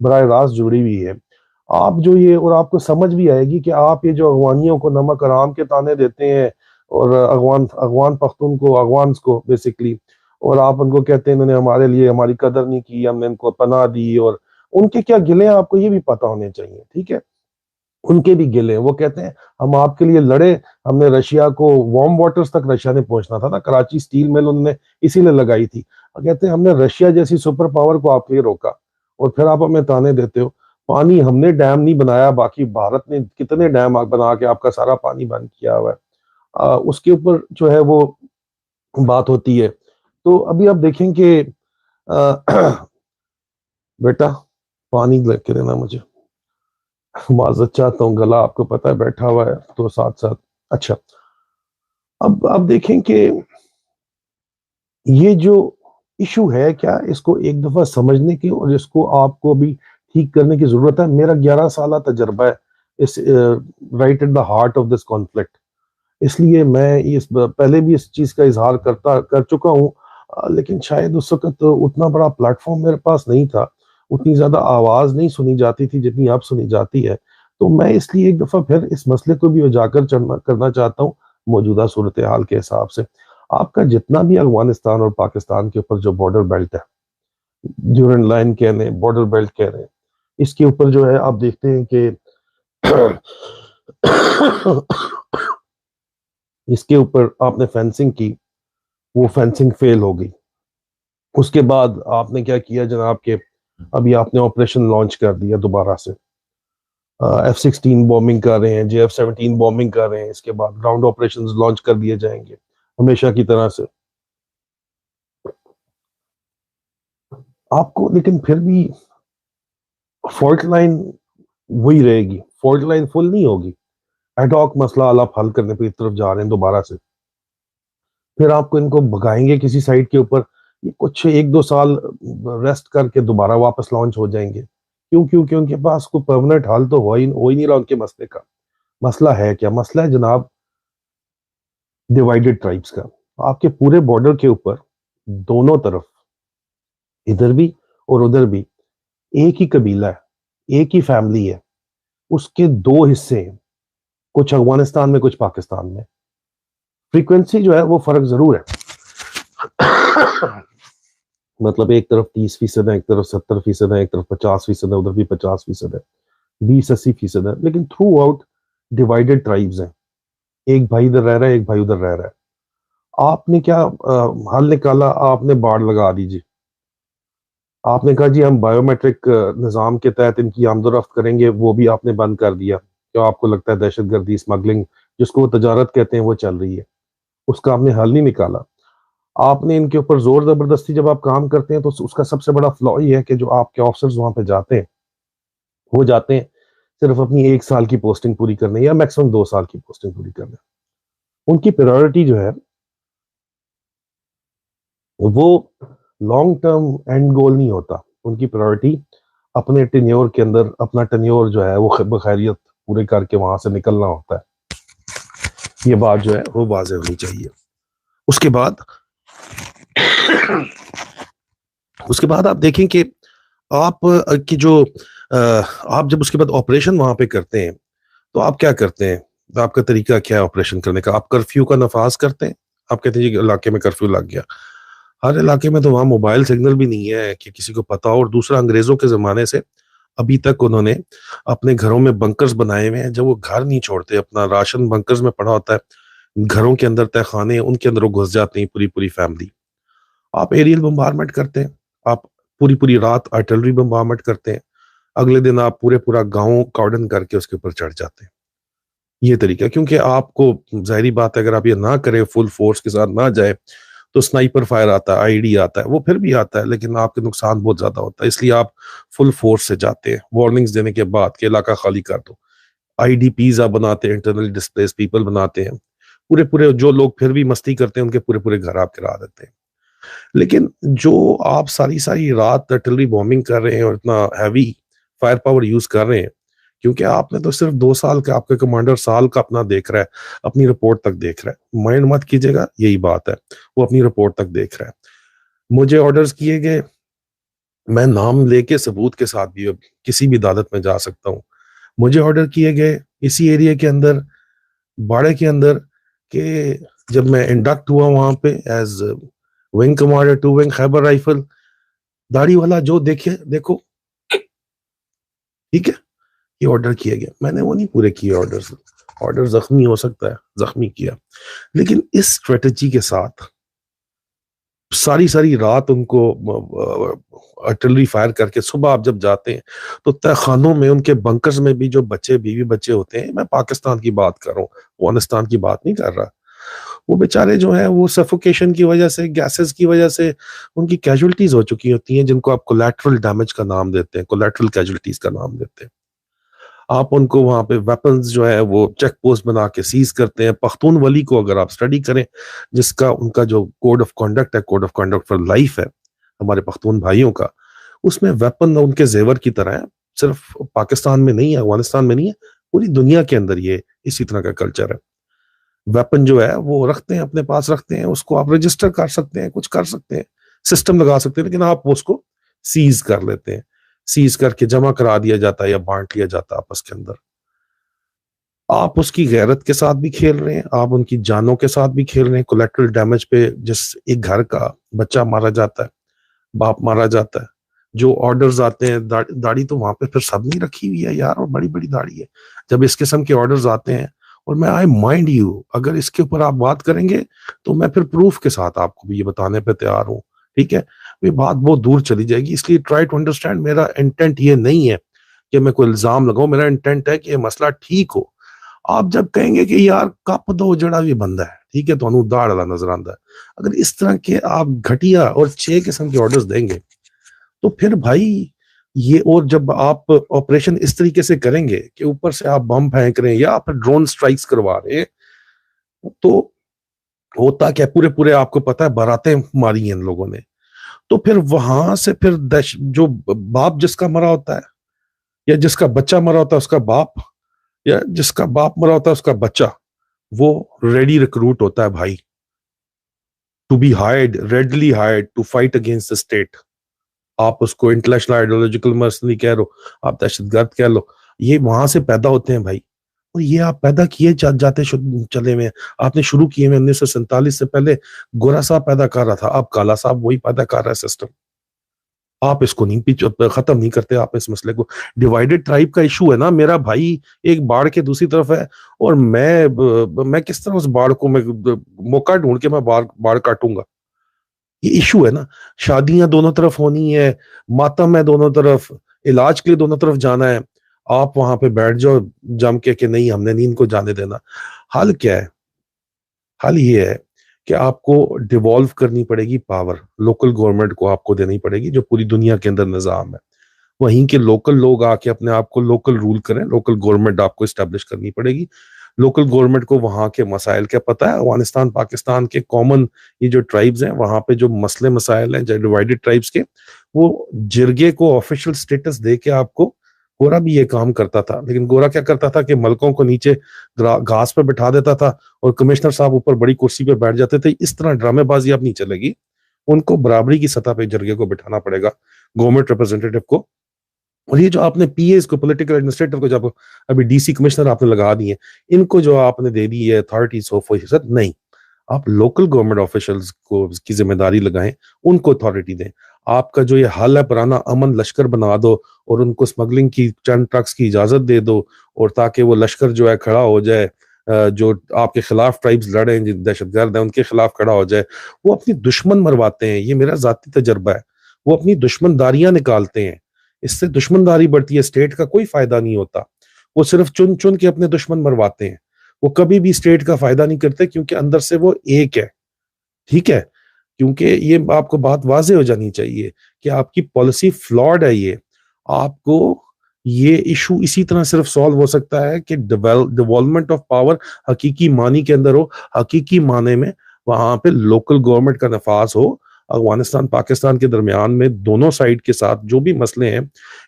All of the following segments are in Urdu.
براہ راست جڑی ہوئی ہے. آپ جو یہ، اور آپ کو سمجھ بھی آئے گی کہ آپ یہ جو اغوانیوں کو نمک حرام کے طعنے دیتے ہیں، اور اغوان پختون کو، اغوانس کو بیسکلی، اور آپ ان کو کہتے ہیں انہوں نے ہمارے لیے ہماری قدر نہیں کی، ہم نے ان کو پناہ دی، اور ان کے کیا گلے ہیں آپ کو یہ بھی پتا ہونے چاہیے. ٹھیک ہے، ان کے بھی گلے ہیں. وہ کہتے ہیں ہم آپ کے لیے لڑے، ہم نے رشیا کو وارم واٹرز تک رشیا نے پہنچنا تھا نا، کراچی سٹیل مل انہوں نے اسی لیے لگائی تھی. اور کہتے ہیں ہم نے رشیا جیسی سپر پاور کو آپ کے لیے روکا، اور پھر آپ ہمیں تانے دیتے ہو. پانی ہم نے ڈیم نہیں بنایا، باقی بھارت نے کتنے ڈیم بنا کے آپ کا سارا پانی بند کیا ہوا ہے. اس کے اوپر جو ہے وہ بات ہوتی ہے. تو ابھی آپ دیکھیں کہ بیٹا پانی لے کے دینا مجھے، معذرت چاہتا ہوں، گلا آپ کو پتا ہے بیٹھا ہوا ہے تو ساتھ ساتھ. اچھا، اب آپ دیکھیں کہ یہ جو ایشو ہے، کیا اس کو ایک دفعہ سمجھنے کی اور اس کو آپ کو بھی ٹھیک کرنے کی ضرورت ہے. میرا 11 سالہ تجربہ ہے اس right at the heart of this conflict, اس لیے میں پہلے بھی اس چیز کا اظہار کر چکا ہوں. لیکن شاید اس وقت اتنا بڑا پلیٹ فارم میرے پاس نہیں تھا، اتنی زیادہ آواز نہیں سنی جاتی تھی جتنی اب سنی جاتی ہے. تو میں اس لیے ایک دفعہ پھر اس مسئلے کو بھی اجاگر کرنا چاہتا ہوں موجودہ صورتحال کے حساب سے. آپ کا جتنا بھی افغانستان اور پاکستان کے اوپر جو بارڈر بیلٹ ہے، ڈیورنٹ لائن کہہ رہے ہیں، بارڈر بیلٹ کہہ رہے ہیں، اس کے اوپر جو ہے آپ دیکھتے ہیں کہ اس کے اوپر آپ نے فینسنگ کی، وہ فینسنگ فیل ہو گئی. اس کے بعد آپ نے کیا کیا جناب کہ ابھی آپ نے آپریشن لانچ کر دیا دوبارہ سے. F-16 بومبنگ کر رہے ہیں، JF-17 بومبنگ کر رہے ہیں. اس کے بعد گراؤنڈ آپریشنز لانچ کر دیے جائیں گے ہمیشہ کی طرح سے. آپ کو لیکن پھر بھی فالٹ لائن وہی رہے گی، فالٹ لائن فل نہیں ہوگی. ایڈ ہاک مسئلہ آپ حل کرنے پہ اس طرف جا رہے ہیں دوبارہ سے. پھر آپ کو ان کو بھگائیں گے کسی سائٹ کے اوپر، یہ کچھ 1-2 سال ریسٹ کر کے دوبارہ واپس لانچ ہو جائیں گے. کیونکہ ان کے پاس کوئی پرماننٹ حل تو ہو ہی نہیں رہا ان کے مسئلے کا. مسئلہ ہے کیا؟ مسئلہ ہے جناب ڈیوائیڈڈ ٹرائبس کا. آپ کے پورے بارڈر کے اوپر دونوں طرف، ادھر بھی اور ادھر بھی، ایک ہی قبیلہ ہے، ایک ہی فیملی ہے. اس کے 2 حصے ہیں، کچھ افغانستان میں کچھ پاکستان میں. فریکوینسی جو ہے وہ فرق ضرور ہے. مطلب ایک طرف 30% ہے، ایک طرف 70% ہے، ایک طرف 50% ہے، ادھر بھی 50% ہے، 20-80% ہے. لیکن تھرو آؤٹ ڈیوائیڈڈ ٹرائبز ہیں. ایک بھائی ادھر رہ رہا ہے، ایک بھائی ادھر رہ رہا ہے. آپ نے کیا حل نکالا؟ آپ نے باڑ لگا دی جی. آپ نے کہا جی ہم بایو میٹرک نظام کے تحت ان کی آمد و رفت کریں گے، وہ بھی آپ نے بند کر دیا. جو آپ کو لگتا ہے دہشت گردی، اسمگلنگ جس کو وہ تجارت کہتے ہیں، وہ چل رہی ہے. اس کا آپ نے حل نہیں نکالا. آپ نے ان کے اوپر زور زبردستی جب آپ کام کرتے ہیں تو اس کا سب سے بڑا فلا یہ ہے کہ جو آپ کے آفیسرز وہاں پہ جاتے ہیں، وہ جاتے ہیں صرف اپنی 1 سال کی پوسٹنگ پوری کرنے یا میکسیمم 2 سال کی پوسٹنگ پوری کرنے. ان کی پریورٹی جو ہے وہ لانگ ٹرم اینڈ گول نہیں ہوتا. ان کی پریورٹی اپنے ٹینیور کے اندر، اپنا ٹینیور جو ہے وہ بخیریت پورے کر کے وہاں سے نکلنا ہوتا ہے. یہ بات جو ہے وہ واضح ہونی چاہیے. اس کے بعد آپ دیکھیں کہ آپ کی جو آپ جب اس کے بعد آپریشن وہاں پہ کرتے ہیں تو آپ کیا کرتے ہیں؟ آپ کا طریقہ کیا ہے آپریشن کرنے کا؟ آپ کرفیو کا نفاذ کرتے ہیں. آپ کہتے ہیں کہ علاقے میں کرفیو لگ گیا. ہر علاقے میں تو وہاں موبائل سگنل بھی نہیں ہے کہ کسی کو پتا ہو. اور دوسرا، انگریزوں کے زمانے سے ابھی تک انہوں نے اپنے گھروں میں بنکرز بنائے ہوئے ہیں. جب وہ گھر نہیں چھوڑتے، اپنا راشن بنکرز میں پڑا ہوتا ہے، گھروں کے اندر تہ خانے، ان کے اندر وہ گھس جاتے ہیں پوری فیملی. آپ ایریل بمبارمنٹ کرتے ہیں، آپ پوری رات آرٹلری بمبارمنٹ کرتے ہیں، اگلے دن آپ پورا گاؤں کارڈن کر کے اس کے اوپر چڑھ جاتے ہیں. یہ طریقہ، کیونکہ آپ کو ظاہری بات ہے اگر آپ یہ نہ کریں، فل فورس کے ساتھ نہ جائے، تو سنائپر فائر آتا ہے، آئی ڈی آتا ہے، وہ پھر بھی آتا ہے لیکن آپ کے نقصان بہت زیادہ ہوتا ہے. اس لیے آپ فل فورس سے جاتے ہیں، وارننگز دینے کے بعد کہ علاقہ خالی کر دو. آئی ڈی پیز آپ بناتے ہیں، انٹرنل ڈسپلیس پیپل بناتے ہیں. پورے جو لوگ پھر بھی مستی کرتے ہیں ان کے پورے گھر آپ کرا دیتے ہیں. لیکن جو آپ ساری رات آرٹلری بومبنگ کر رہے ہیں اور اتنا ہیوی فائر پاور یوز کر رہے ہیں، کیونکہ آپ نے تو صرف 2 سال کا، آپ کا کمانڈر سال کا اپنا دیکھ رہا ہے، اپنی رپورٹ تک دیکھ رہا ہے. مائنڈ مت کیجیے گا، یہی بات ہے، وہ اپنی رپورٹ تک دیکھ رہا ہے. مجھے آرڈرز کیے گئے، میں نام لے کے ثبوت کے ساتھ بھی کسی بھی عدالت میں جا سکتا ہوں. مجھے آرڈر کیے گئے اسی ایریا کے اندر، باڑے کے اندر، کہ جب میں انڈکٹ ہوا وہاں پہ ایز ونگ کمانڈر 2 ونگ خیبر رائفل، داڑھی والا جو دیکھے دیکھو، ٹھیک ہے، یہ آرڈر کیا گیا. میں نے وہ نہیں پورے کیے آرڈر زخمی ہو سکتا ہے، زخمی کیا، لیکن اس اسٹریٹجی کے ساتھ ساری رات ان کو آرٹلری فائر کر کے صبح آپ جب جاتے ہیں تو تہ خانوں میں ان کے بنکرز میں بھی جو بچے بیوی بچے ہوتے ہیں، میں پاکستان کی بات کر رہا ہوں، افغانستان کی بات نہیں کر رہا، وہ بیچارے جو ہیں وہ سفوکیشن کی وجہ سے، گیسز کی وجہ سے ان کی کیجولٹیز ہو چکی ہوتی ہیں، جن کو آپ کولیٹرل ڈیمیج کا نام دیتے ہیں، کولیٹرل کیجولٹیز کا نام دیتے ہیں. آپ ان کو وہاں پہ ویپنز جو ہے وہ چیک پوسٹ بنا کے سیز کرتے ہیں. پختون ولی کو اگر آپ سٹڈی کریں، جس کا ان کا جو کوڈ آف کنڈکٹ ہے، code of conduct for life ہے ہمارے پختون بھائیوں کا، اس میں ویپن ان کے زیور کی طرح ہے. صرف پاکستان میں نہیں ہے، افغانستان میں نہیں ہے، پوری دنیا کے اندر یہ اسی طرح کا کلچر ہے. ویپن جو ہے وہ رکھتے ہیں، اپنے پاس رکھتے ہیں، اس کو آپ رجسٹر کر سکتے ہیں، کچھ کر سکتے ہیں، سسٹم لگا سکتے ہیں، لیکن آپ اس کو سیز کر لیتے ہیں. سیز کر کے جمع کرا دیا جاتا ہے یا بانٹ لیا جاتا ہے آپس کے اندر. آپ اس کی غیرت کے ساتھ بھی کھیل رہے ہیں، آپ ان کی جانوں کے ساتھ بھی کھیل رہے ہیں. کولیٹرل ڈیمیج پہ جس ایک گھر کا بچہ مارا جاتا ہے، باپ مارا جاتا ہے، جو آرڈرز آتے ہیں، داڑھی تو وہاں پہ پھر سب نہیں رکھی ہوئی ہے یار، اور بڑی بڑی داڑھی ہے. جب اس قسم کے آرڈرز آتے ہیں، اور میں آئی مائنڈ یو، اگر اس کے اوپر آپ بات کریں گے تو میں پھر پروف کے ساتھ آپ کو بھی یہ بتانے پہ تیار ہوں. ٹھیک ہے، یہ بات بہت دور چلی جائے گی، اس لیے ٹرائی ٹو انڈرسٹینڈ. میرا انٹینٹ یہ نہیں ہے کہ میں کوئی الزام لگاؤں، میرا انٹینٹ ہے کہ یہ مسئلہ ٹھیک ہو. آپ جب کہیں گے کہ یار کپ دو جڑا بھی بندہ ہے، ٹھیک ہے، تو انہوں داڑ والا نظر آتا ہے، اگر اس طرح کے آپ گھٹیا اور 6 قسم کے آرڈرز دیں گے تو پھر بھائی یہ، اور جب آپ آپریشن اس طریقے سے کریں گے کہ اوپر سے آپ بم پھینک رہے ہیں یا آپ ڈرون سٹرائکس کروا رہے ہیں، تو ہوتا کیا، پورے آپ کو پتا ہے باراتیں ماری ہیں ان لوگوں نے. تو پھر وہاں سے پھر جو باپ جس کا مرا ہوتا ہے، یا جس کا بچہ مرا ہوتا ہے اس کا باپ، یا جس کا باپ مرا ہوتا ہے اس کا بچہ، وہ ریڈی ریکروٹ ہوتا ہے بھائی، to be hired, readily hired to fight against the state. آپ اس کو انٹرنیشنل آئیڈیولوجیکل مرسنری کہہ لو، آپ دہشت گرد کہہ لو، یہ وہاں سے پیدا ہوتے ہیں بھائی. اور یہ آپ پیدا کیے جاتے چلے میں، آپ نے شروع کیے میں 1947 سے پہلے گورا صاحب پیدا کر رہا تھا، آپ کالا صاحب وہی پیدا کر رہا ہے سسٹم. آپ اس کو نہیں ختم نہیں کرتے، آپ اس مسئلے کو. ڈیوائیڈڈ ٹرائب کا ایشو ہے نا میرا بھائی، ایک باڑ کے دوسری طرف ہے، اور میں کس طرح اس باڑ کو، میں موقع ڈھونڈ کے میں باڑ کاٹوں گا؟ یہ ایشو ہے نا. شادیاں دونوں طرف ہونی ہے، ماتم ہے دونوں طرف، علاج کے لیے دونوں طرف جانا ہے. آپ وہاں پہ بیٹھ جاؤ جم کے کہ نہیں ہم نے نہیں ان کو جانے دینا. حل کیا ہے؟ حل یہ ہے کہ آپ کو ڈیوالو کرنی پڑے گی پاور، لوکل گورنمنٹ کو آپ کو دینی پڑے گی، جو پوری دنیا کے اندر نظام ہے. وہیں کے لوکل لوگ آ کے اپنے آپ کو لوکل رول کریں، لوکل گورنمنٹ آپ کو اسٹیبلش کرنی پڑے گی. لوکل گورنمنٹ کو وہاں کے مسائل کا پتہ ہے. افغانستان پاکستان کے کامن یہ جو ٹرائبز ہیں، وہاں پہ جو مسئلے مسائل ہیں جو ڈیوائیڈڈ ٹرائبز کے، وہ جرگے کو آفیشیل سٹیٹس دے کے آپ کو، گورا بھی یہ کام کرتا تھا، لیکن گورا کیا کرتا تھا کہ ملکوں کو نیچے گھاس پہ بٹھا دیتا تھا اور کمشنر صاحب اوپر بڑی کرسی پہ بیٹھ جاتے تھے. اس طرح ڈرامے بازی اب نہیں چلے گی. ان کو برابری کی سطح پہ جرگے کو بٹھانا پڑے گا، گورنمنٹ ریپرزینٹیٹو کو. اور یہ جو آپ نے پی ایز کو، پولیٹیکل ایڈمنسٹریٹر کو، جب ابھی ڈی سی کمشنر آپ نے لگا دی ہیں، ان کو جو آپ نے دے دی ہے اتھارٹیز 100%، نہیں، آپ لوکل گورنمنٹ آفیشلز کو کی ذمہ داری لگائیں، ان کو اتھارٹی دیں. آپ کا جو یہ حل ہے پرانا، امن لشکر بنا دو اور ان کو سمگلنگ کی چند ٹرکس کی اجازت دے دو، اور تاکہ وہ لشکر جو ہے کھڑا ہو جائے، جو آپ کے خلاف ٹرائبز لڑیں، جو دہشت گرد ہیں ان کے خلاف کھڑا ہو جائے. وہ اپنی دشمن مرواتے ہیں، یہ میرا ذاتی تجربہ ہے. وہ اپنی دشمن داریاں نکالتے ہیں، اس سے دشمن داری بڑھتی ہے، اسٹیٹ کا کوئی فائدہ نہیں ہوتا. وہ صرف چن چن کے اپنے دشمن مرواتے ہیں، وہ کبھی بھی اسٹیٹ کا فائدہ نہیں کرتے، کیونکہ اندر سے وہ ایک ہے. ٹھیک ہے، کیونکہ یہ آپ کو بات واضح ہو جانی چاہیے کہ آپ کی پالیسی فلاڈ ہے. یہ آپ کو یہ ایشو اسی طرح صرف سالو ہو سکتا ہے کہ ڈیولپمنٹ آف پاور حقیقی معنی کے اندر ہو، حقیقی معنی میں وہاں پہ لوکل گورنمنٹ کا نفاذ ہو. افغانستان پاکستان کے درمیان میں دونوں سائڈ کے ساتھ جو بھی مسئلے ہیں،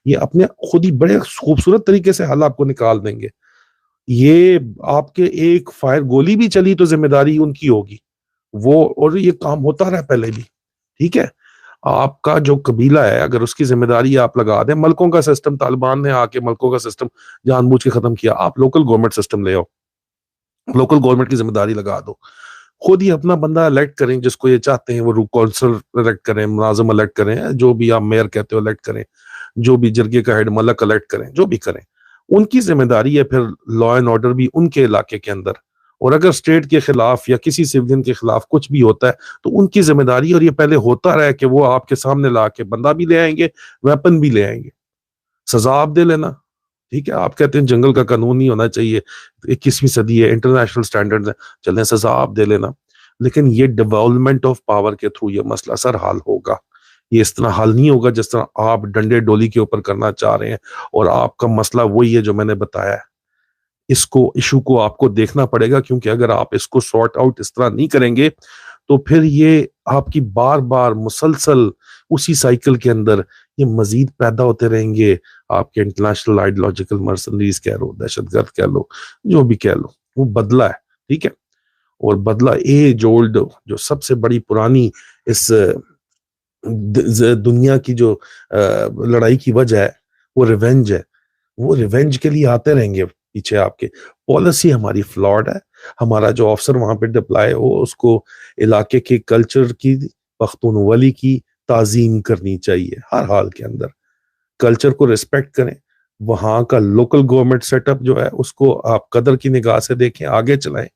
یہ اپنے خود ہی بڑے خوبصورت طریقے سے حل آپ کو نکال دیں گے. یہ آپ کے ایک فائر گولی بھی چلی تو ذمہ داری ان کی ہوگی وہ، اور یہ کام ہوتا رہا پہلے بھی. ٹھیک ہے، آپ کا جو قبیلہ ہے اگر اس کی ذمہ داری آپ لگا دیں، ملکوں کا سسٹم طالبان نے آ کے ملکوں کا سسٹم جان بوجھ کے ختم کیا، آپ لوکل گورنمنٹ سسٹم لے آؤ، لوکل گورنمنٹ کی ذمہ داری لگا دو، خود ہی اپنا بندہ الیکٹ کریں جس کو یہ چاہتے ہیں، وہ کونسل الیکٹ کریں، مناظم الیکٹ کریں، جو بھی آپ میئر کہتے ہو الیکٹ کریں، جو بھی جرگے کا ہیڈ ملک الیکٹ کریں، جو بھی کریں، ان کی ذمہ داری ہے پھر لا اینڈ آرڈر بھی ان کے علاقے کے اندر. اور اگر اسٹیٹ کے خلاف یا کسی سویلین کے خلاف کچھ بھی ہوتا ہے تو ان کی ذمہ داری، اور یہ پہلے ہوتا رہا کہ وہ آپ کے سامنے لا کے بندہ بھی لے آئیں گے، ویپن بھی لے آئیں گے، سزا آپ دے لینا. ٹھیک ہے، آپ کہتے ہیں جنگل کا قانون نہیں ہونا چاہیے، 21ویں صدی ہے، انٹرنیشنل سٹینڈرڈز ہیں، چلیں سزا آپ دے لینا. لیکن یہ ڈیولپمنٹ آف پاور کے تھرو یہ مسئلہ سر حل ہوگا. یہ اس طرح حل نہیں ہوگا جس طرح آپ ڈنڈے ڈولی کے اوپر کرنا چاہ رہے ہیں. اور آپ کا مسئلہ وہی ہے جو میں نے بتایا ہے، اس کو ایشو کو آپ کو دیکھنا پڑے گا، کیونکہ اگر آپ اس کو سارٹ آؤٹ اس طرح نہیں کریں گے تو پھر یہ آپ کی بار بار مسلسل اسی سائیکل کے اندر یہ مزید پیدا ہوتے رہیں گے. آپ کے انٹرنیشنل آئیڈیولوجیکل مرسنریز کہہ لو، دہشت گرد کہہ لو، جو بھی کہہ لو، وہ بدلہ ہے. ٹھیک ہے، اور بدلہ ایج اولڈ جو سب سے بڑی پرانی اس دنیا کی جو لڑائی کی وجہ ہے وہ ریونج ہے. وہ ریونج کے لیے آتے رہیں گے پیچھے. آپ کے پالیسی ہماری فلاڈ ہے. ہمارا جو افسر وہاں پہ ڈپلائے ہو اس کو علاقے کے کلچر کی، پختونولی کی تعظیم کرنی چاہیے ہر حال کے اندر. کلچر کو ریسپیکٹ کریں. وہاں کا لوکل گورنمنٹ سیٹ اپ جو ہے اس کو آپ قدر کی نگاہ سے دیکھیں، آگے چلائیں.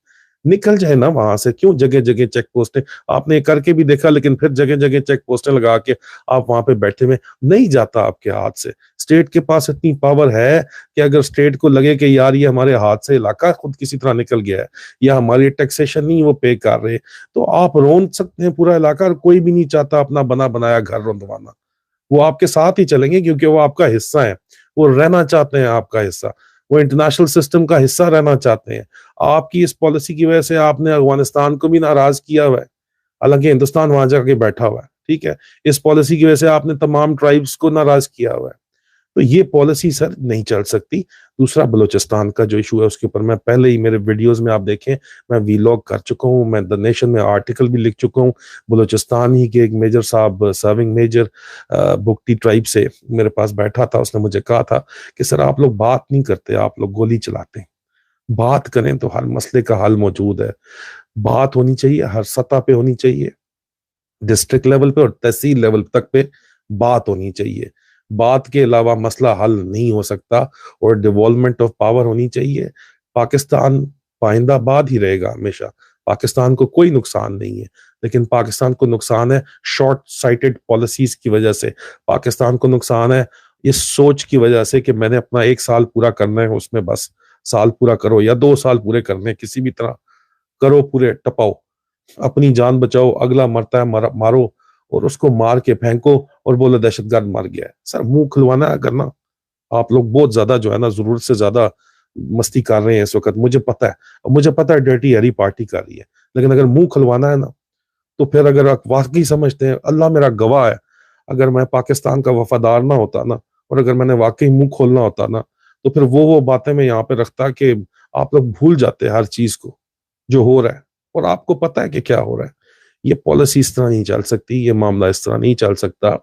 نکل جائے نا وہاں سے. کیوں جگہ جگہ چیک پوسٹیں؟ آپ نے کر کے بھی دیکھا، لیکن پھر جگہ جگہ چیک پوسٹیں لگا کے آپ وہاں پہ بیٹھے ہوئے، نہیں جاتا آپ کے ہاتھ سے. اسٹیٹ کے پاس اتنی پاور ہے کہ اگر اسٹیٹ کو لگے کہ یار یہ ہمارے ہاتھ سے علاقہ خود کسی طرح نکل گیا ہے یا ہماری ٹیکسیشن نہیں وہ پے کر رہے، تو آپ رون سکتے ہیں پورا علاقہ. اور کوئی بھی نہیں چاہتا اپنا بنا بنایا گھر رونوانا. وہ آپ کے ساتھ ہی چلیں گے کیونکہ وہ آپ کا حصہ ہے، وہ رہنا چاہتے ہیں آپ کا حصہ، وہ انٹرنیشنل سسٹم کا حصہ رہنا چاہتے ہیں. آپ کی اس پالیسی کی وجہ سے آپ نے افغانستان کو بھی ناراض کیا ہوا ہے، حالانکہ ہندوستان وہاں جا کے بیٹھا ہوا ہے. ٹھیک ہے، اس پالیسی کی وجہ سے آپ نے تمام ٹرائبز کو ناراض کیا ہوا ہے. تو یہ پالیسی سر نہیں چل سکتی. دوسرا بلوچستان کا جو ایشو ہے اس کے اوپر میں پہلے ہی میرے ویڈیوز میں آپ دیکھیں میں ویلاگ کر چکا ہوں، میں دا نیشن میں آرٹیکل بھی لکھ چکا ہوں. بلوچستان ہی کے ایک میجر صاحب، سرونگ میجر بگٹی ٹرائب سے میرے پاس بیٹھا تھا. اس نے مجھے کہا تھا کہ سر آپ لوگ بات نہیں کرتے، آپ لوگ گولی چلاتے ہیں. بات کریں تو ہر مسئلے کا حل موجود ہے. بات ہونی چاہیے، ہر سطح پہ ہونی چاہیے، ڈسٹرکٹ لیول پہ اور تحصیل لیول تک پہ بات ہونی چاہیے. بات کے علاوہ مسئلہ حل نہیں ہو سکتا. اور ڈیولپمنٹ آف پاور ہونی چاہیے. پاکستان پائندہ باد ہی رہے گا ہمیشہ. پاکستان کو کوئی نقصان نہیں ہے، لیکن پاکستان کو نقصان ہے شارٹ سائٹڈ پالیسیز کی وجہ سے. پاکستان کو نقصان ہے اس سوچ کی وجہ سے کہ میں نے اپنا 1 سال پورا کرنا ہے، اس میں بس سال پورا کرو یا 2 سال پورے کرنے، کسی بھی طرح کرو، پورے ٹپاؤ، اپنی جان بچاؤ. اگلا مرتا ہے مارو، اور اس کو مار کے پھینکو اور بولو دہشت گرد مر گیا ہے. سر منہ کھلوانا ہے کرنا. آپ لوگ بہت زیادہ جو ہے نا ضرورت سے زیادہ مستی کر رہے ہیں اس وقت. مجھے پتا ہے، مجھے پتا ہے ڈرٹی ہیری پارٹی کر رہی ہے، لیکن اگر منہ کھلوانا ہے نا تو پھر اگر آپ واقعی سمجھتے ہیں، اللہ میرا گواہ ہے، اگر میں پاکستان کا وفادار نہ ہوتا نا اور اگر میں نے واقعی منہ کھولنا ہوتا نا تو پھر وہ باتیں میں یہاں پہ رکھتا کہ آپ لوگ بھول جاتے ہر چیز کو جو ہو رہا ہے. اور آپ کو پتا ہے کہ کیا ہو رہا ہے. یہ پالیسی اس طرح نہیں چل سکتی، یہ معاملہ اس طرح نہیں چل سکتا.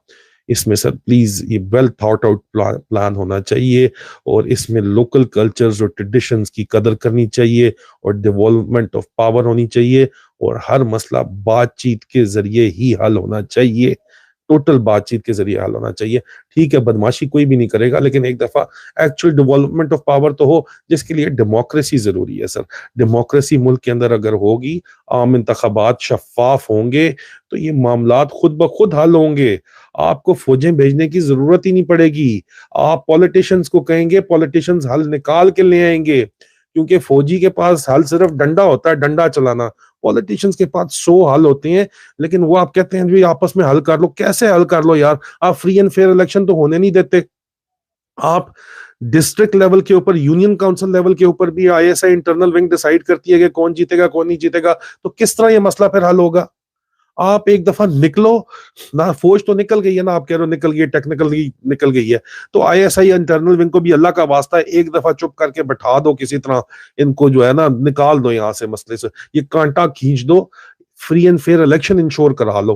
اس میں سر پلیز یہ ویل تھاٹ آؤٹ پلان ہونا چاہیے، اور اس میں لوکل کلچرز اور ٹریڈیشنز کی قدر کرنی چاہیے، اور ڈیولپمنٹ آف پاور ہونی چاہیے، اور ہر مسئلہ بات چیت کے ذریعے ہی حل ہونا چاہیے. ٹوٹل بات چیت کے ذریعے حل ہونا چاہیے. ٹھیک ہے، بدماشی کوئی بھی نہیں کرے گا، لیکن ایک دفعہ ایکچوئل ڈیولپمنٹ آف پاور تو ہو، جس کے لیے ڈیموکریسی ضروری ہے. سر ڈیموکریسی ملک کے اندر اگر ہوگی، عام انتخابات شفاف ہوں گے تو یہ معاملات خود بخود حل ہوں گے. آپ کو فوجیں بھیجنے کی ضرورت ہی نہیں پڑے گی. آپ پولیٹیشنز کو کہیں گے، پولیٹیشنز حل نکال کے لے آئیں گے، کیونکہ فوجی کے پاس حل صرف ڈنڈا ہوتا ہے، ڈنڈا چلانا. پولیٹیشنز کے پاس 100 حل ہوتے ہیں، لیکن وہ آپ کہتے ہیں جی آپس میں حل کر لو. کیسے حل کر لو یار؟ آپ فری اینڈ فیئر الیکشن تو ہونے نہیں دیتے. آپ ڈسٹرکٹ لیول کے اوپر، یونین کاؤنسل لیول کے اوپر بھی I S I internal wing decide کرتی ہے کہ کون جیتے گا کون نہیں جیتے گا. تو کس طرح یہ مسئلہ پھر حل ہوگا؟ آپ ایک دفعہ نکلو نہ. فوج تو نکل گئی ہے نا، آپ کہہ رہے ہو نکل گئی، ٹیکنیکل نکل گئی ہے، تو I S I internal wing کو بھی اللہ کا واسطہ ہے ایک دفعہ چپ کر کے بٹھا دو، کسی طرح ان کو جو ہے نا نکال دو یہاں سے مسئلے سے. یہ کانٹا کھینچ دو، free and fair election ensure کرا لو.